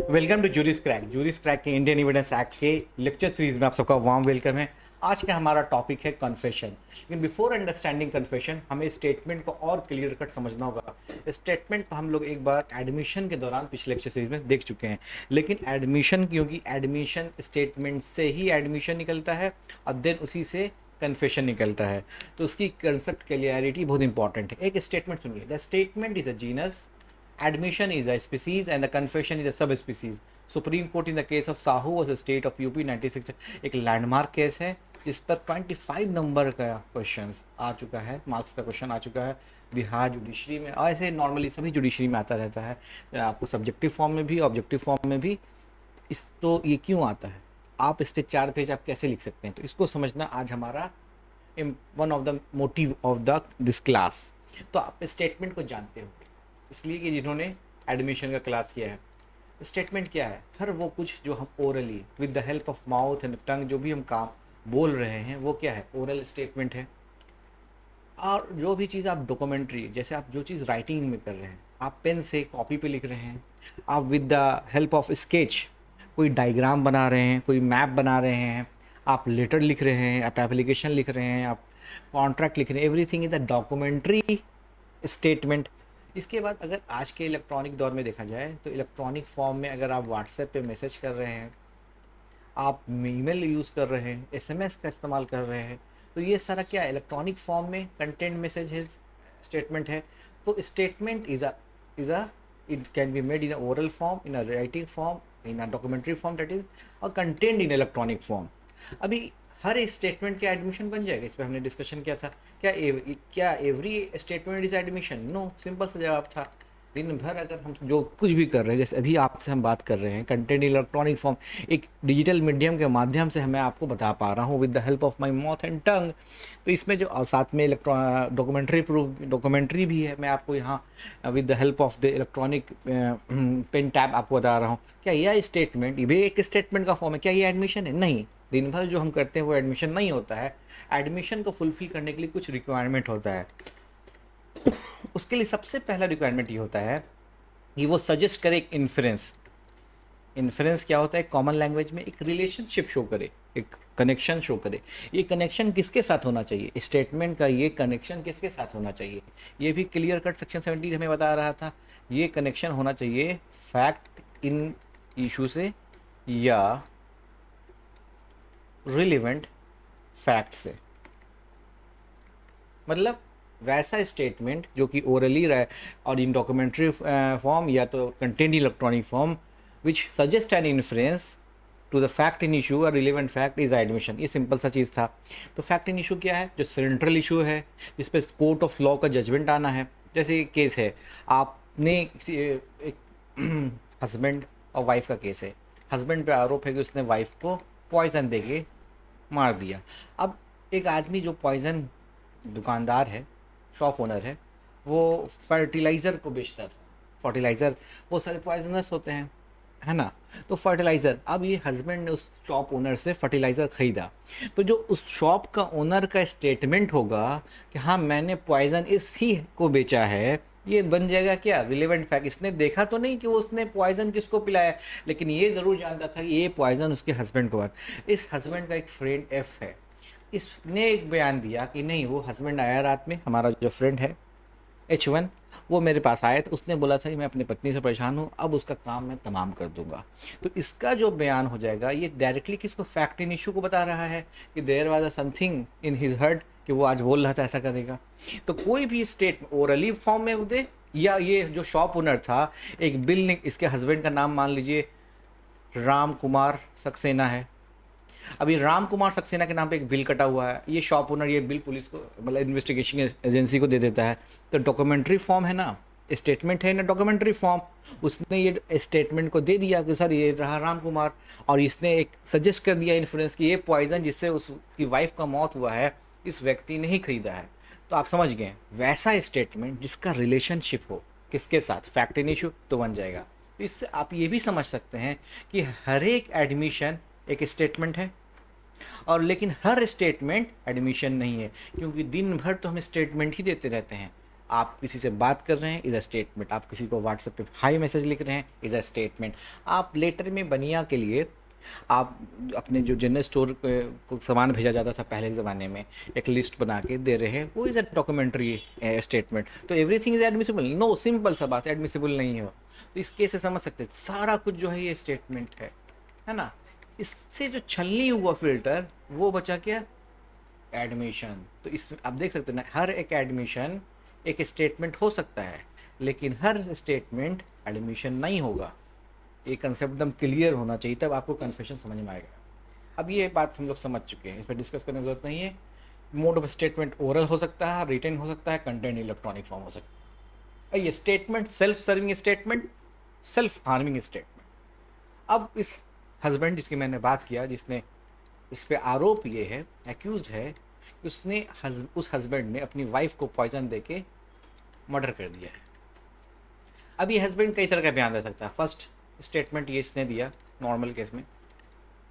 Welcome to juris crack के Indian evidence act के lecture series में आप सबका वार्म वेलकम है। आज का हमारा टॉपिक है कन्फेशन। लेकिन बिफोर अंडरस्टैंडिंग कन्फेशन हमें स्टेटमेंट को और क्लियर कट समझना होगा। स्टेटमेंट हम लोग एक बार एडमिशन के दौरान पिछले लेक्चर सीरीज में देख चुके हैं, लेकिन एडमिशन क्योंकि एडमिशन स्टेटमेंट से ही एडमिशन निकलता है और देन उसी से कन्फेशन निकलता है, तो उसकी कंसेप्ट क्लियरिटी बहुत इंपॉर्टेंट है। एक स्टेटमेंट सुनिए, the statement is a genus, admission is a species and the confession is a subspecies. Supreme court in the case of Sahu versus state of UP 96 एक लैंडमार्क केस है जिस पर 25 number का question आ चुका है, मार्क्स का question आ चुका है बिहार जुडिशरी में। और ऐसे नॉर्मली सभी जुडिशरी में आता रहता है, आपको सब्जेक्टिव फॉर्म में भी ऑब्जेक्टिव फॉर्म में भी। इस तो ये क्यों आता है, आप इस पर 4 पेज आप कैसे लिख सकते हैं, तो इसको समझना आज हमारा one of the motive of the this class. तो आप स्टेटमेंट को जानते हो इसलिए कि जिन्होंने एडमिशन का क्लास किया है। स्टेटमेंट क्या है, हर वो कुछ जो हम orally with the help of mouth and tongue जो भी हम काम बोल रहे हैं वो क्या है, ओरल स्टेटमेंट है। और जो भी चीज़ आप डॉक्यूमेंट्री, जैसे आप जो चीज़ राइटिंग में कर रहे हैं, आप पेन से कॉपी पे लिख रहे हैं, आप with the help of sketch कोई डायग्राम बना रहे हैं, कोई मैप बना रहे हैं, आप लेटर लिख रहे हैं, आप एप्लीकेशन लिख रहे हैं, आप कॉन्ट्रैक्ट लिख रहे हैं, everything is the documentary statement. इसके बाद अगर आज के इलेक्ट्रॉनिक दौर में देखा जाए तो इलेक्ट्रॉनिक फॉर्म में अगर आप व्हाट्सएप पे मैसेज कर रहे हैं, आप ईमेल यूज़ कर रहे हैं, एसएमएस का इस्तेमाल कर रहे हैं, तो ये सारा क्या है, इलेक्ट्रॉनिक फॉर्म में कंटेंट मैसेज है, स्टेटमेंट है। तो statement is a it can be made in a oral form, in a writing form, in a documentary form, that is और कंटेंट इन इलेक्ट्रॉनिक फॉर्म। अभी हर स्टेटमेंट का admission बन जाएगा, इस पर हमने डिस्कशन किया था। क्या every statement is admission? No, simple सा जवाब था। दिन भर अगर हम जो कुछ भी कर रहे हैं, जैसे अभी आपसे हम बात कर रहे हैं, कंटेंट इलेक्ट्रॉनिक फॉर्म एक डिजिटल मीडियम के माध्यम से मैं आपको बता पा रहा हूँ with the help of my mouth and tongue. तो इसमें जो और साथ में डॉक्यूमेंट्री भी है, मैं आपको यहाँ with the help of the electronic pen tab आपको बता रहा हूँ। क्या यह स्टेटमेंट, ये भी एक स्टेटमेंट का फॉर्म है, क्या ये एडमिशन है? नहीं, दिन भर जो हम करते हैं वो एडमिशन नहीं होता है। एडमिशन को फुलफिल करने के लिए कुछ रिक्वायरमेंट होता है। उसके लिए सबसे पहला रिक्वायरमेंट ये होता है कि वो सजेस्ट करे एक इन्फ्रेंस। इन्फ्रेंस क्या होता है, कॉमन लैंग्वेज में एक रिलेशनशिप शो करे, एक कनेक्शन शो करे। ये कनेक्शन किसके साथ होना चाहिए, स्टेटमेंट का ये कनेक्शन किसके साथ होना चाहिए, ये भी क्लियर कट सेक्शन 17 हमें बता रहा था। ये कनेक्शन होना चाहिए फैक्ट इन इशू से या रिलेवेंट फैक्ट से। मतलब वैसा स्टेटमेंट जो कि ओरली रहे और इन डॉक्यूमेंट्री फॉर्म या तो content electronic form which suggest an influence to the fact in issue और रिलेवेंट फैक्ट इज एडमिशन। ये सिंपल सा चीज़ था। तो फैक्ट इन इशू क्या है, जो सेंट्रल इशू है जिस पे कोर्ट ऑफ लॉ का जजमेंट आना है। जैसे केस है, आपने एक हस्बैंड और वाइफ का केस है, हस्बैंड पे आरोप है कि उसने वाइफ को पॉइजन दे के मार दिया। अब एक आदमी जो पॉइजन दुकानदार है, शॉप ओनर है, वो फर्टिलाइज़र को बेचता था। फर्टिलाइज़र वो सारे पॉइजनस होते हैं, है ना। तो फर्टिलाइज़र, अब ये हस्बैंड ने उस शॉप ओनर से फर्टिलाइज़र ख़रीदा, तो जो उस शॉप का ओनर का स्टेटमेंट होगा कि हाँ मैंने पॉइजन इसी को बेचा है, ये बन जाएगा क्या, रिलेवेंट फैक्ट। इसने देखा तो नहीं कि वो उसने पॉइजन किसको पिलाया, लेकिन ये ज़रूर जानता था कि ये पॉइजन उसके हस्बैंड को। इस हस्बैंड का एक फ्रेंड एफ है, इसने एक बयान दिया कि नहीं, वो हस्बैंड आया रात में, हमारा जो फ्रेंड है H1, वो मेरे पास आया था, उसने बोला था कि मैं अपनी पत्नी से परेशान हूँ, अब उसका काम मैं तमाम कर दूंगा। तो इसका जो बयान हो जाएगा ये डायरेक्टली किसको, फैक्ट इन इशू को बता रहा है कि there was a something in his heart, कि वो आज बोल रहा था ऐसा करेगा। तो कोई भी स्टेट ओरली फॉर्म में दे, या ये जो शॉप ओनर था एक बिल ने, इसके हस्बैंड का नाम मान लीजिए राम कुमार सक्सेना है, अभी राम कुमार सक्सेना के नाम पे एक बिल कटा हुआ है, ये शॉप ओनर ये बिल पुलिस को, मतलब इन्वेस्टिगेशन एजेंसी को दे देता है। तो डॉक्यूमेंट्री फॉर्म है ना, स्टेटमेंट है ना डॉक्यूमेंट्री फॉर्म, उसने ये स्टेटमेंट को दे दिया कि सर ये रहा राम कुमार, और इसने एक सजेस्ट कर दिया इन्फ्लुएंस कि ये पॉइजन जिससे उसकी वाइफ का मौत हुआ है इस व्यक्ति ने ही खरीदा है। तो आप समझ गए, वैसा स्टेटमेंट जिसका रिलेशनशिप हो किसके साथ, फैक्ट इन इशू, तो बन जाएगा। तो इससे आप ये भी समझ सकते हैं कि हर एक एडमिशन एक स्टेटमेंट है, और लेकिन हर स्टेटमेंट एडमिशन नहीं है, क्योंकि दिन भर तो हम स्टेटमेंट ही देते रहते हैं। आप किसी से बात कर रहे हैं इज़ अ स्टेटमेंट, आप किसी को व्हाट्सएप पे हाई मैसेज लिख रहे हैं इज़ अ स्टेटमेंट, आप लेटर में बनिया के लिए आप अपने जो जनरल स्टोर को सामान भेजा जाता था पहले के ज़माने में, एक लिस्ट बना के दे रहे हैं, वो इज़ अ डॉक्यूमेंट्री स्टेटमेंट। तो everything is admissible, no, simple सा बात है, एडमिसिबल नहीं हो। तो इस केस से समझ सकते हैं सारा कुछ जो है ये स्टेटमेंट है ना। इससे जो छलनी हुआ फिल्टर वो बचा क्या, एडमिशन। तो इस आप देख सकते हैं ना, हर एक एडमिशन एक स्टेटमेंट हो सकता है, लेकिन हर स्टेटमेंट एडमिशन नहीं होगा। ये कंसेप्ट एकदम क्लियर होना चाहिए, तब आपको कन्फेशन समझ में आएगा। अब ये बात हम लोग समझ चुके हैं, इस पर डिस्कस करने की जरूरत नहीं है। मोड ऑफ स्टेटमेंट ओरल हो सकता है, रिटन हो सकता है, कंटेंट इलेक्ट्रॉनिक फॉर्म हो सकता है। ये statement self serving statement, self harming statement. अब इस हस्बैंड जिसकी मैंने बात किया, जिसने इस पे आरोप ये है, एक्यूज्ड है कि उसने उस हस्बैंड ने अपनी वाइफ को पॉइजन दे के मर्डर कर दिया है। अब ये हस्बैंड कई तरह का बयान दे सकता है। फर्स्ट स्टेटमेंट ये इसने दिया, नॉर्मल केस में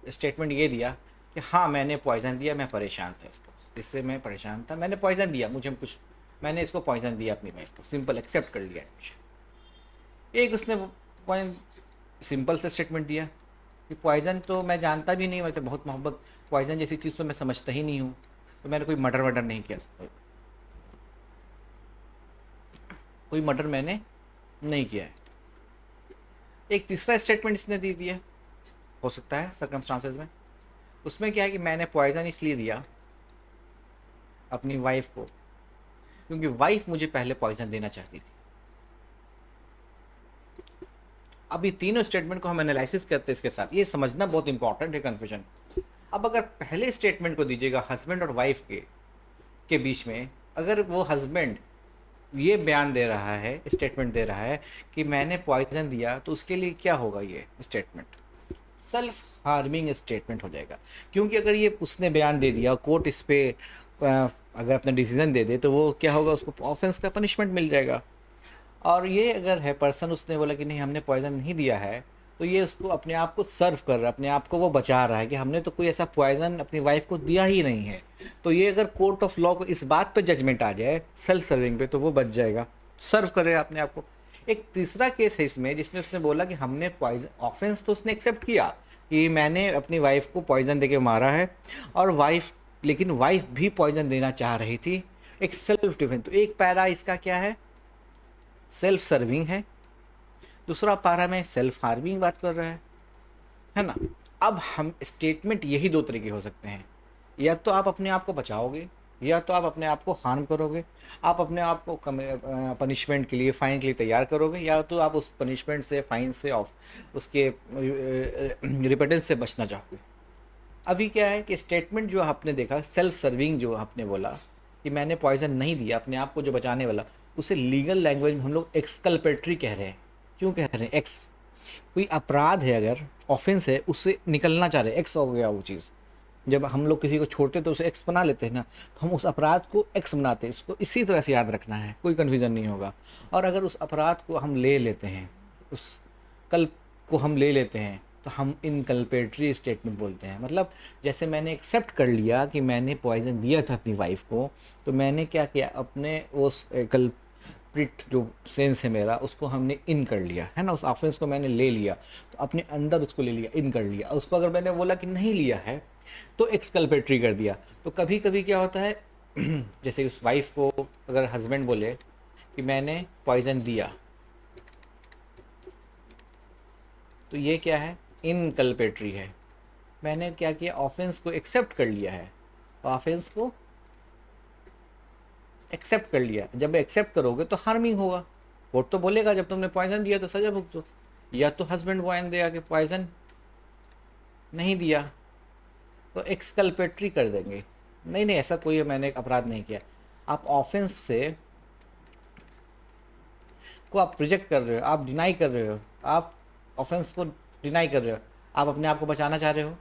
स्टेटमेंट ये दिया कि हाँ मैंने पॉइजन दिया, मैं परेशान था, इससे मैं परेशान था, मैंने पॉइजन दिया, मुझे कुछ, मैंने इसको पॉइजन दिया अपनी वाइफ को, सिंपल एक्सेप्ट कर लिया एडमिशन। एक उसने सिंपल से स्टेटमेंट दिया कि पॉइजन तो मैं जानता भी नहीं, मतलब बहुत मोहब्बत, पॉइजन जैसी चीज़ तो मैं समझता ही नहीं हूँ, तो मैंने कोई मर्डर वर्डर नहीं किया, कोई मर्डर मैंने नहीं किया है। एक तीसरा स्टेटमेंट इसने दे दिया, हो सकता है सर्कमस्टांसेस में, उसमें क्या है कि मैंने पॉइजन इसलिए दिया अपनी वाइफ को क्योंकि वाइफ मुझे पहले पॉइजन देना चाहती थी। अब ये तीनों स्टेटमेंट को हम एनालिसिस करते हैं इसके साथ, ये समझना बहुत इंपॉर्टेंट है कन्फ्यूजन। अब अगर पहले स्टेटमेंट को दीजिएगा हस्बैंड और वाइफ के बीच में, अगर वो हस्बैंड ये बयान दे रहा है, स्टेटमेंट दे रहा है कि मैंने पॉइजन दिया, तो उसके लिए क्या होगा, ये स्टेटमेंट सेल्फ हार्मिंग स्टेटमेंट हो जाएगा। क्योंकि अगर ये उसने बयान दे दिया, कोर्ट इस पे अगर अपना डिसीजन दे दे, तो वो क्या होगा, उसको ऑफेंस का पनिशमेंट मिल जाएगा। और ये अगर है पर्सन, उसने बोला कि नहीं हमने पॉइजन नहीं दिया है, तो ये उसको अपने आप को सर्व कर रहा है, अपने आप को वो बचा रहा है कि हमने तो कोई ऐसा पॉइजन अपनी वाइफ को दिया ही नहीं है। तो ये अगर कोर्ट ऑफ लॉ को इस बात पे जजमेंट आ जाए सेल्फ सर्विंग पे, तो वो बच जाएगा, सर्व करेगा अपने आप को। एक तीसरा केस है इसमें जिसमें उसने बोला कि हमने पॉइजन, ऑफेंस तो उसने एक्सेप्ट किया कि मैंने अपनी वाइफ को पॉइजन दे के मारा है, और वाइफ, लेकिन वाइफ भी पॉइजन देना चाह रही थी, एक सेल्फ डिफेंस। तो एक पैरा इसका क्या है, सेल्फ सर्विंग है, दूसरा पारा में सेल्फ हार्मिंग बात कर रहा है ना। अब हम स्टेटमेंट यही दो तरीके हो सकते हैं, या तो आप अपने आप को बचाओगे, या तो आप अपने आप को हार्म करोगे, आप अपने आप को पनिशमेंट के लिए, फाइन के लिए तैयार करोगे, या तो आप उस पनिशमेंट से, फाइन से, ऑफ उसके रिपेटेंस से बचना चाहोगे। अभी क्या है कि स्टेटमेंट जो आपने देखा सेल्फ सर्विंग, जो आपने बोला कि मैंने पॉइजन नहीं दिया, अपने आप को जो बचाने वाला, उसे लीगल लैंग्वेज में हम लोग एक्सकल्पेटरी कह रहे हैं। क्यों कह रहे हैं एक्स, कोई अपराध है, अगर ऑफेंस है, उससे निकलना चाह रहे हैं, एक्स हो गया वो चीज़। जब हम लोग किसी को छोड़ते तो उसे एक्स बना लेते हैं ना, तो हम उस अपराध को एक्स बनाते हैं। इसको इसी तरह से याद रखना है, कोई कन्फ्यूज़न नहीं होगा। और अगर उस अपराध को हम ले लेते हैं, उस कल्प को हम ले लेते हैं, तो हम इनकल्पेटरी स्टेटमेंट बोलते हैं। मतलब जैसे मैंने एक्सेप्ट कर लिया कि मैंने पॉइजन दिया था अपनी वाइफ को, तो मैंने क्या किया, अपने उस कल्प्रिट जो सेंस है मेरा, उसको हमने इन कर लिया है ना, उस ऑफेंस को मैंने ले लिया, तो अपने अंदर उसको ले लिया, इन कर लिया। उसको अगर मैंने बोला कि नहीं लिया है, तो एक्सकल्पेटरी कर दिया। तो कभी कभी क्या होता है जैसे उस वाइफ को अगर हस्बैंड बोले कि मैंने पॉइजन दिया, तो ये क्या है, इनकल्पेटरी है। मैंने क्या किया, ऑफेंस को एक्सेप्ट कर लिया है, ऑफेंस को एक्सेप्ट कर लिया। जब एक्सेप्ट करोगे तो हार्मिंग होगा, कोर्ट तो बोलेगा जब तुमने पॉइजन दिया तो सजा भुगतो। या तो हस्बैंड बयान देगा कि पॉइजन नहीं दिया, तो एक्सकल्पेटरी कर देंगे, नहीं नहीं ऐसा कोई मैंने अपराध नहीं किया। आप ऑफेंस से को आप रिजेक्ट कर रहे हो, आप डिनाई कर रहे हो, आप ऑफेंस को डिनाई कर रहे हो, आप अपने आप को बचाना चाह रहे हो,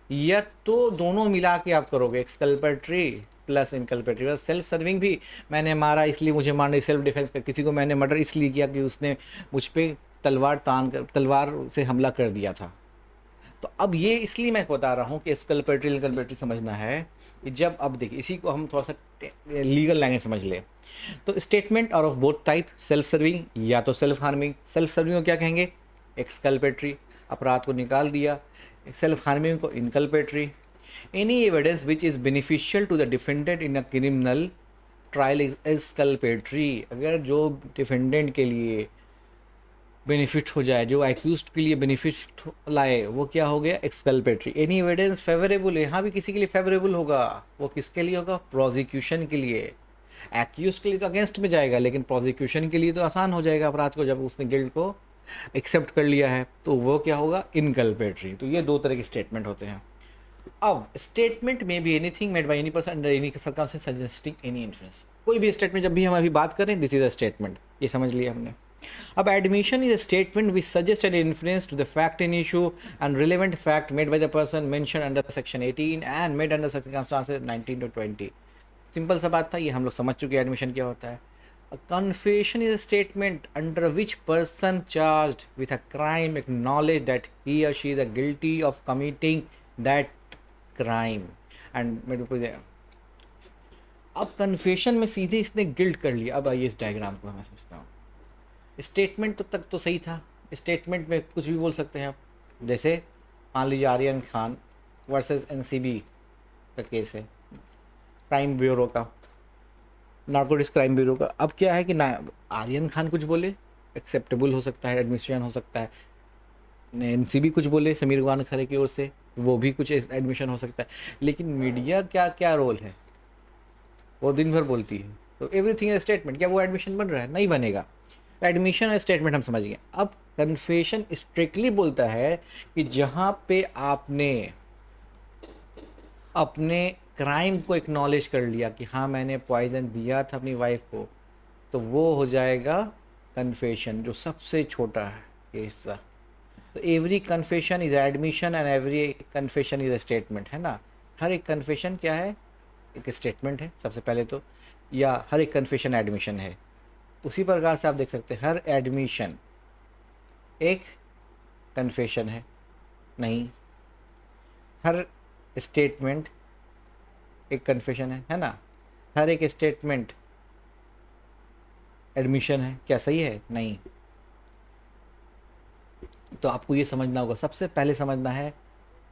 या तो दोनों मिला के आप करोगे, एक्सकल्पेटरी प्लस इनकल्पेटरी। सेल्फ सर्विंग भी, मैंने मारा इसलिए मुझे मारना, सेल्फ डिफेंस का, किसी को मैंने मर्डर इसलिए किया कि उसने मुझ पर तलवार से हमला कर दिया था, तो अब ये इसलिए मैं बता रहा हूँ कि एक्सकल्पेटरी इनकल्पेटरी समझना है कि जब, अब देखिए इसी को हम थोड़ा सा लीगल लैंग्वेज समझ ले, तो statement are of both type, self serving या तो सेल्फ हार्मिंग। सेल्फ सर्विंग को क्या कहेंगे? एक्सकल्पेटरी, अपराध को निकाल दिया। सेल्फ हार्मिंग को inculpatory. Any evidence which is beneficial to the defendant in a criminal trial is exculpatory. अगर जो डिफेंडेंट के लिए बेनिफिट हो जाए, जो एक्यूज के लिए बेनिफिट लाए, वो क्या हो गया? एक्सकल्पेटरी। एनी एविडेंस फेवरेबल, यहाँ भी किसी के लिए फेवरेबल होगा, वो किसके लिए होगा? प्रोसिक्यूशन के लिए। एक्यूज के लिए तो अगेंस्ट में जाएगा, लेकिन प्रोसिक्यूशन के लिए तो आसान हो जाएगा अपराध को, जब उसने गिल्ट को एक्सेप्ट कर लिया है, तो वो क्या होगा? इनकल्पेटरी। तो ये दो तरह के स्टेटमेंट होते हैं। अब स्टेटमेंट में भी anything made by any person under any circumstance suggesting any influence. कोई भी स्टेटमेंट जब भी हम अभी बात करें, दिस इज अ स्टेटमेंट, ये समझ लिया हमने। अब admission is a statement which suggest an influence to the fact in issue and relevant fact made by the person mention under section 18 and made under circumstances 19 to 20। Simple सा बात था, ये हम लोग समझ चुके हैं एडमिशन क्या होता है। A confession is a statement under which person charged with a crime acknowledge that he or she is guilty of committing that crime and मेरे को अब कन्फेशन में सीधे इसने गिल्ट कर लिया। अब आइए इस डायग्राम को मैं समझता हूँ। स्टेटमेंट तो तक तो सही था, स्टेटमेंट में कुछ भी बोल सकते हैं आप। जैसे मान लीजिए आर्यन खान वर्सेस एनसीबी का केस है, क्राइम ब्यूरो का, नार्कोटिक्स क्राइम ब्यूरो का। अब क्या है कि ना आर्यन खान कुछ बोले, एक्सेप्टेबल हो सकता है, एडमिशन हो सकता है। एनसीबी कुछ बोले समीर गुमान खरे की ओर से, वो भी कुछ एडमिशन हो सकता है। लेकिन मीडिया क्या क्या रोल है? वो दिन भर बोलती है, तो एवरीथिंग इज स्टेटमेंट। क्या वो एडमिशन बन रहा है? नहीं बनेगा। एडमिशन और स्टेटमेंट हम समझ गए। अब कन्फेशन स्ट्रिक्टली बोलता है कि जहाँ पे आपने अपने क्राइम को एक्नॉलेज कर लिया कि हाँ मैंने पॉइजन दिया था अपनी वाइफ को, तो वो हो जाएगा कन्फेशन, जो सबसे छोटा है ये हिस्सा। तो every confession is admission and every confession is a statement, है ना। हर एक कन्फेशन क्या है? एक स्टेटमेंट है सबसे पहले तो, या हर एक कन्फेशन एडमिशन है। उसी प्रकार से आप देख सकते हैं हर एडमिशन एक कन्फेशन है, नहीं। हर स्टेटमेंट एक कन्फेशन है ना। हर एक स्टेटमेंट एडमिशन है, क्या सही है? नहीं। तो आपको ये समझना होगा, सबसे पहले समझना है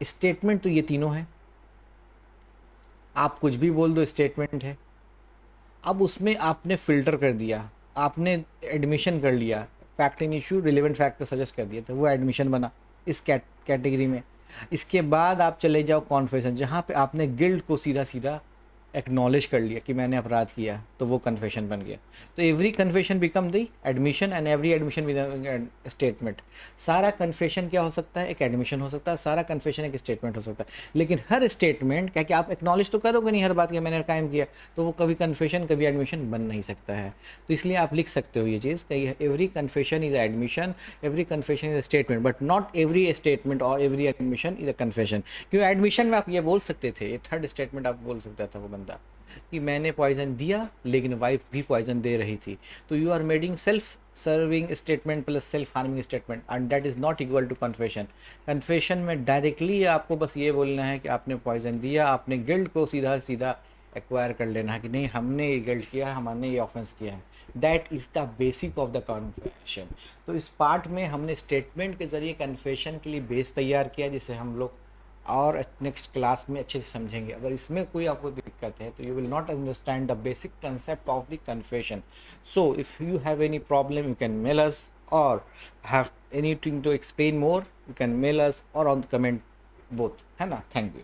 स्टेटमेंट तो ये तीनों है। आप कुछ भी बोल दो, स्टेटमेंट है। अब उसमें आपने फिल्टर कर दिया, आपने एडमिशन कर लिया, fact in issue relevant fact को सजेस्ट कर दिया, तो वो एडमिशन बना इस कैटेगरी में। इसके बाद आप चले जाओ कॉन्फेशन, जहाँ पे आपने गिल्ट को सीधा सीधा एक्नॉलेज कर लिया कि मैंने अपराध किया, तो वो कन्फेशन बन गया। तो every confession become the admission and every admission with statement. सारा कन्फेशन क्या हो सकता है? एक एडमिशन हो सकता है। सारा कन्फेशन एक स्टेटमेंट हो सकता है। लेकिन हर स्टेटमेंट क्या कि आप एक्नॉलेज तो करोगे नहीं हर बात कि मैंने क्राइम किया, तो वो कभी कन्फेशन कभी एडमिशन बन नहीं सकता है। तो इसलिए आप लिख सकते हो ये चीज़ कि every confession is admission, every confession is statement, but not every statement or every admission is a confession. क्यों? एडमिशन में आप ये बोल सकते थे, थर्ड स्टेटमेंट आप बोल सकता था वो बंदा कि मैंने पॉइजन दिया लेकिन वाइफ भी पॉइजन दे रही थी, तो you are making self serving statement plus self harming statement and that is not equal to confession. Confession में डायरेक्टली आपको बस ये बोलना है कि आपने पॉइजन दिया, आपने गिल्ट को सीधा सीधा एक्वायर कर लेना है कि नहीं हमने ये गिल्ट किया है, हमने ये ऑफेंस किया है। That is the basic of the confession. तो इस पार्ट में हमने स्टेटमेंट के ज़रिए कन्फेशन के लिए बेस तैयार किया, जिसे हम लोग और नेक्स्ट क्लास में अच्छे से समझेंगे। अगर इसमें कोई आपको दिक्कत है तो you will not understand the basic concept of the confession. So if you have any problem you can mail us, or have anything to explain more you can mail us or on the comment both, है ना। Thank you.